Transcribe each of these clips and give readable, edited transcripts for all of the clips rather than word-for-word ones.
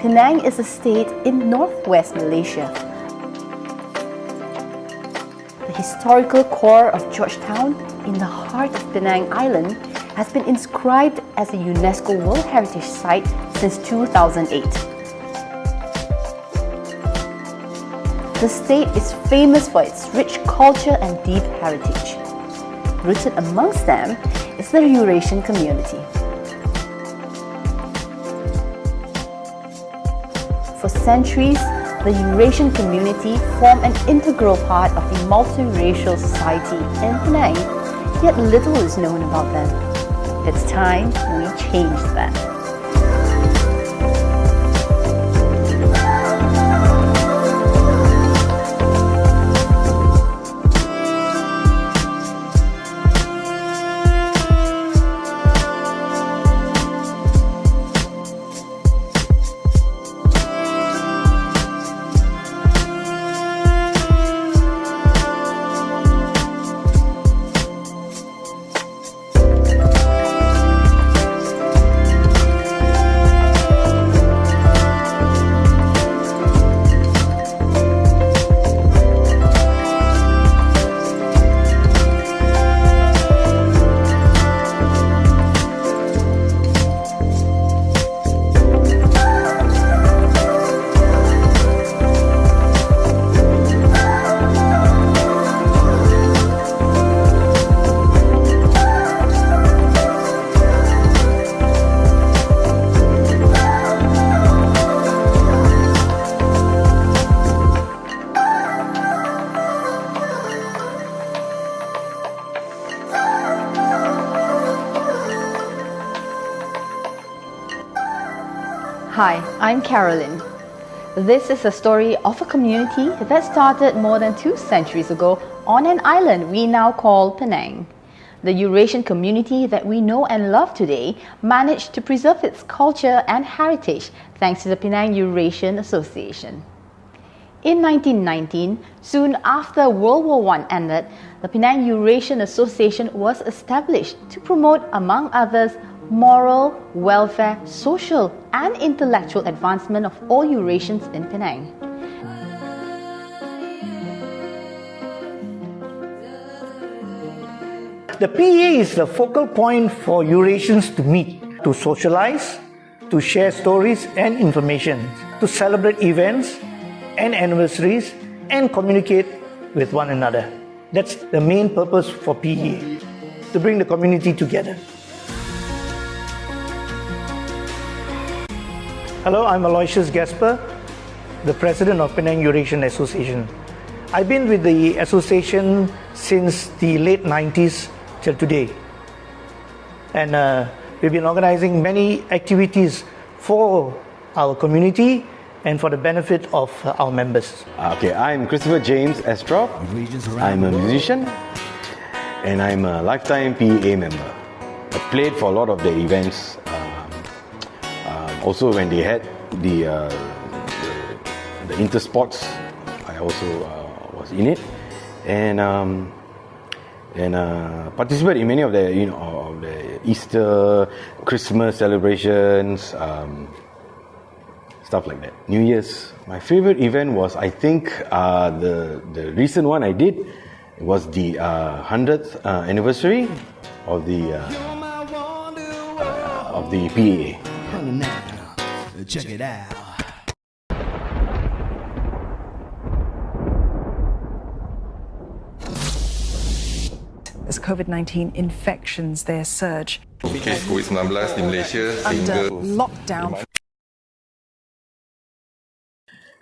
Penang is a state in northwest Malaysia. The historical core of Georgetown, in the heart of Penang Island, has been inscribed as a UNESCO World Heritage Site since 2008. The state is famous for its rich culture and deep heritage. Rooted amongst them is the Eurasian community. For centuries, the Eurasian community formed an integral part of the multiracial society in Penang, yet little is known about them. It's time we change that. Hi, I'm Carolyn. This is a story of a community that started more than 2 centuries ago on an island we now call Penang. The Eurasian community that we know and love today managed to preserve its culture and heritage thanks to the Penang Eurasian Association. In 1919, soon after World War I ended, the Penang Eurasian Association was established to promote, among others, moral, welfare, social and intellectual advancement of all Eurasians in Penang. The PA is the focal point for Eurasians to meet, to socialize, to share stories and information, to celebrate events and anniversaries and communicate with one another. That's the main purpose for PA, to bring the community together. Hello, I'm Aloysius Gasper, the president of Penang Eurasian Association. I've been with the association since the late 90s till today. And we've been organizing many activities for our community and for the benefit of our members. Okay, I'm Christopher James Estrop. I'm a musician and I'm a lifetime PA member. I played for a lot of the events. Also, when they had the intersports, I also was in it, and participate in many of the of the Easter, Christmas celebrations, stuff like that. New Year's. My favorite event was, I think, the recent one I did was the 100th anniversary of the PAA. Check it out. As COVID-19 infections there surge. Kes COVID-19 di Malaysia under lockdown.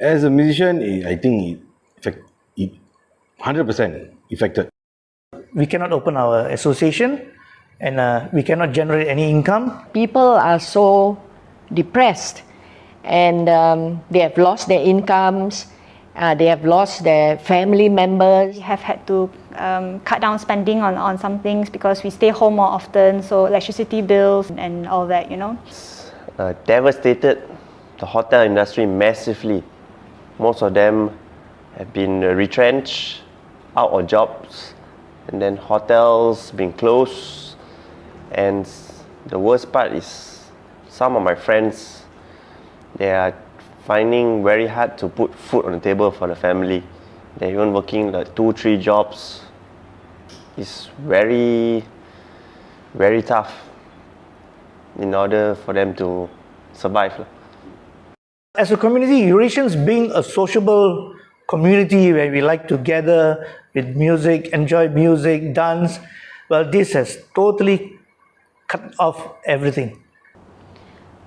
As a musician, I think it 100% affected. We cannot open our association and we cannot generate any income. People are so depressed and they have lost their incomes, they have lost their family members. We have had to cut down spending on some things because we stay home more often, so electricity bills and all that, you know. Devastated the hotel industry massively. Most of them have been retrenched, out of jobs, and then hotels being closed. And the worst part is some of my friends, they are finding very hard to put food on the table for the family. They're even working like 2-3 jobs. It's very, very tough in order for them to survive. As a community, Eurasians being a sociable community where we like to gather with music, enjoy music, dance, well, this has totally cut off everything.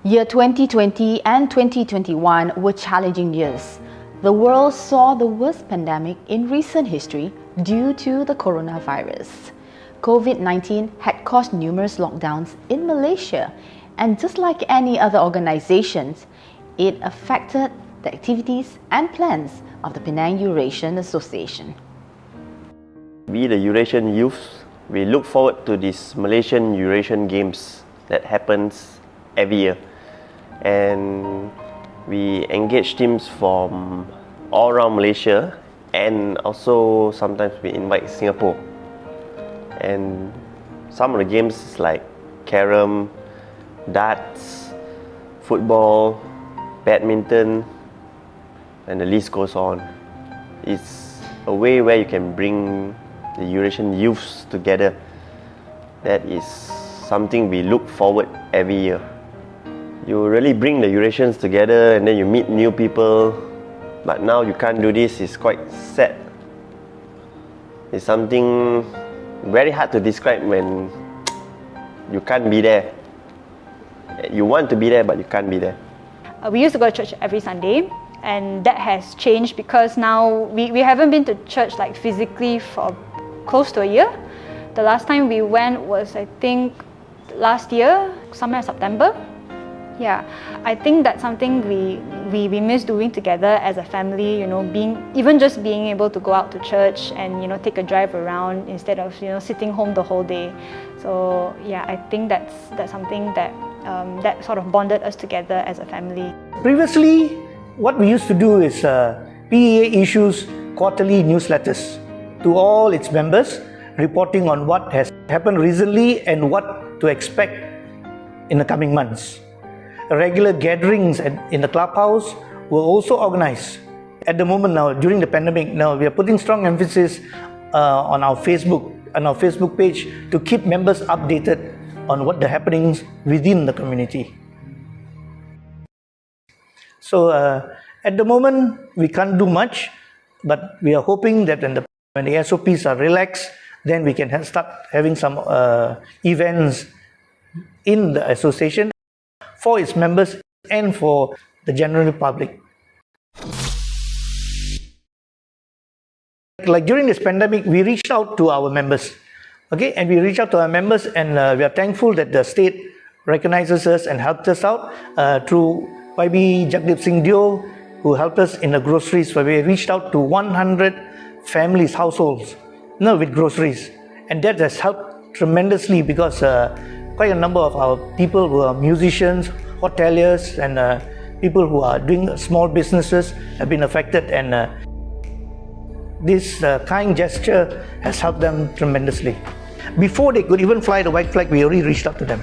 Year 2020 and 2021 were challenging years. The world saw the worst pandemic in recent history due to the coronavirus. COVID-19 had caused numerous lockdowns in Malaysia, and just like any other organizations, it affected the activities and plans of the Penang Eurasian Association. We, the Eurasian youth, we look forward to these Malaysian Eurasian Games that happens every year. And we engage teams from all around Malaysia, and also sometimes we invite Singapore. And some of the games like carom, darts, football, badminton, and the list goes on. It's a way where you can bring the Eurasian youths together. That is something we look forward every year. You really bring the Eurasians together and then you meet new people, but now you can't do this. It's quite sad. It's something very hard to describe when you can't be there. You want to be there, but you can't be there. We used to go to church every Sunday, and that has changed because now we haven't been to church like physically for close to a year. The last time we went was, I think, last year, somewhere in September. Yeah, I think that's something we miss doing together as a family, you know, even just being able to go out to church and, you know, take a drive around instead of, you know, sitting home the whole day. So yeah, I think that's something that that sort of bonded us together as a family. Previously, what we used to do is PEA issues quarterly newsletters to all its members, reporting on what has happened recently and what to expect in the coming months. Regular gatherings in the clubhouse were also organized. At the moment now, during the pandemic, now we are putting strong emphasis on our Facebook page to keep members updated on what the happenings within the community. So at the moment, we can't do much, but we are hoping that when the SOPs are relaxed, then we can start having some events in the association for its members and for the general public. Like during this pandemic, we reached out to our members. Okay, and we reached out to our members, and we are thankful that the state recognizes us and helped us out through YB Jagdeep Singh Dio, who helped us in the groceries, where we reached out to 100 families, households, with groceries. And that has helped tremendously because quite a number of our people who are musicians, hoteliers, and people who are doing small businesses have been affected, and this kind gesture has helped them tremendously. Before they could even fly the white flag, we already reached out to them.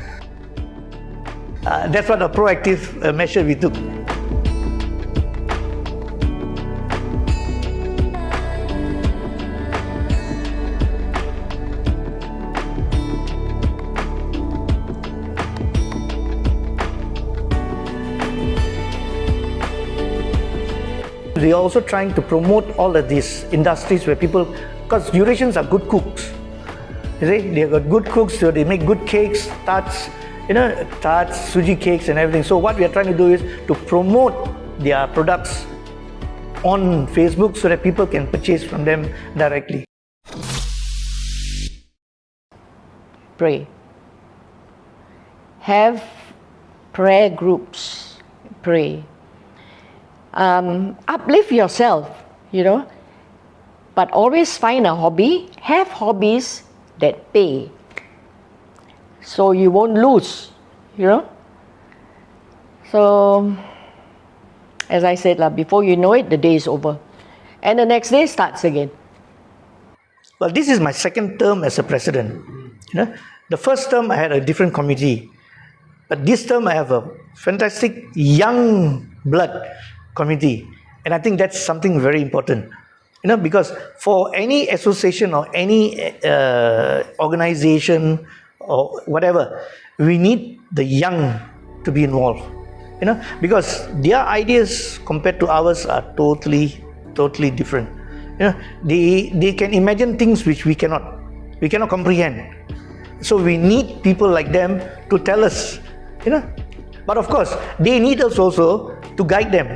That's what a proactive measure we took. We are also trying to promote all of these industries where people, because Eurasians are good cooks. You see, they got good cooks, so they make good cakes, tarts, suji cakes and everything. So what we are trying to do is to promote their products on Facebook so that people can purchase from them directly. Pray. Have prayer groups. Pray. Uplift yourself, but always find a hobby. Have hobbies that pay, so you won't lose, So, as I said, before you know it, the day is over, and the next day starts again. Well, this is my second term as a president. The first term I had a different committee, but this term I have a fantastic young blood community. And I think that's something very important. Because for any association or any organization or whatever, we need the young to be involved. Because their ideas compared to ours are totally different. They can imagine things which we cannot comprehend. So we need people like them to tell us, But of course, they need us also to guide them.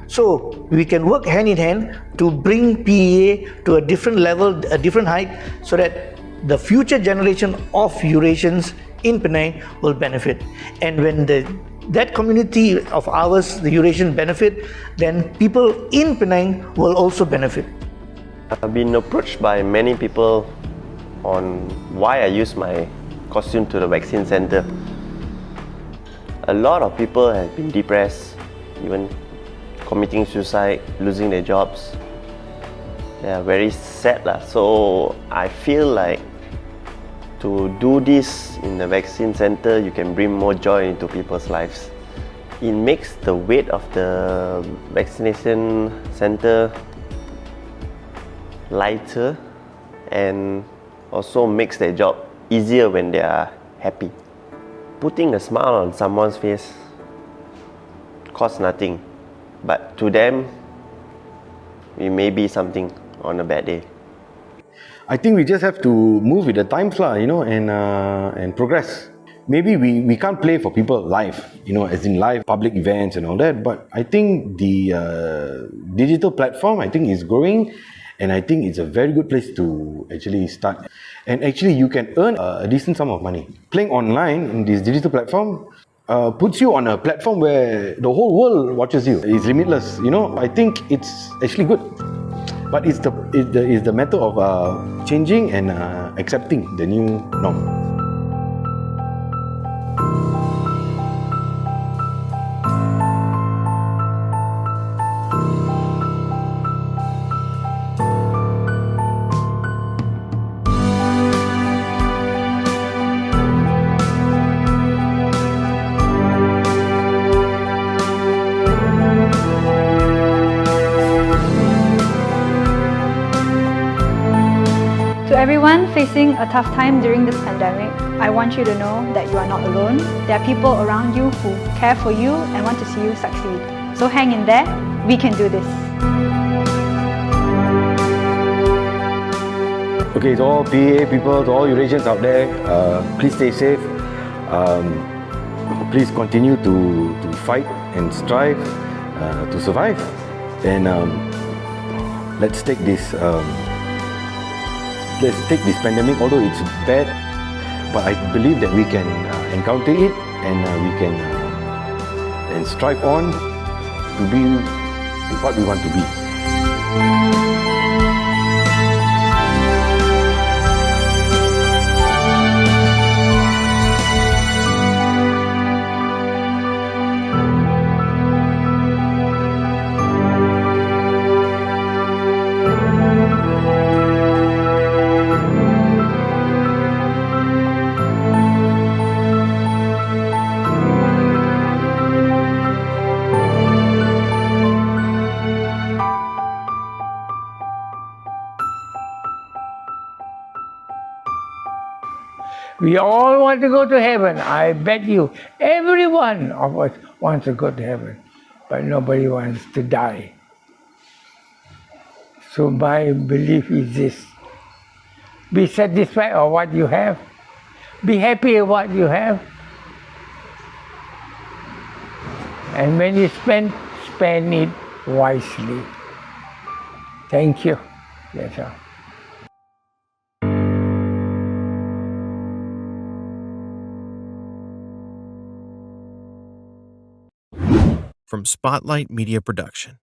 So we can work hand in hand to bring PEA to a different level, a different height, so that the future generation of Eurasians in Penang will benefit. And when that community of ours, the Eurasian, benefit, then people in Penang will also benefit. I've been approached by many people on why I use my costume to the vaccine center. A lot of people have been depressed, even committing suicide, losing their jobs. They are very sad. So I feel like to do this in the vaccine center, you can bring more joy into people's lives. It makes the weight of the vaccination center lighter and also makes their job easier when they are happy. Putting a smile on someone's face costs nothing, but to them, it may be something on a bad day. I think we just have to move with the times, and progress. Maybe we can't play for people live, as in live public events and all that, but I think the digital platform, is growing, and I think it's a very good place to actually start. And actually, you can earn a decent sum of money. Playing online in this digital platform puts you on a platform where the whole world watches you. It's limitless, I think it's actually good. But it's the matter of changing and accepting the new norm. To everyone facing a tough time during this pandemic, I want you to know that you are not alone. There are people around you who care for you and want to see you succeed. So hang in there, we can do this. Okay, to all PA people, to all Eurasians out there, please stay safe. Please continue to fight and strive to survive. And let's take this pandemic, although it's bad, but I believe that we can encounter it and we can and strive on to be what we want to be. We all want to go to heaven. I bet you every one of us wants to go to heaven, but nobody wants to die. So my belief is this: be satisfied with what you have, be happy with what you have, and when you spend it wisely. Thank you. That's all. From Spotlight Media Production.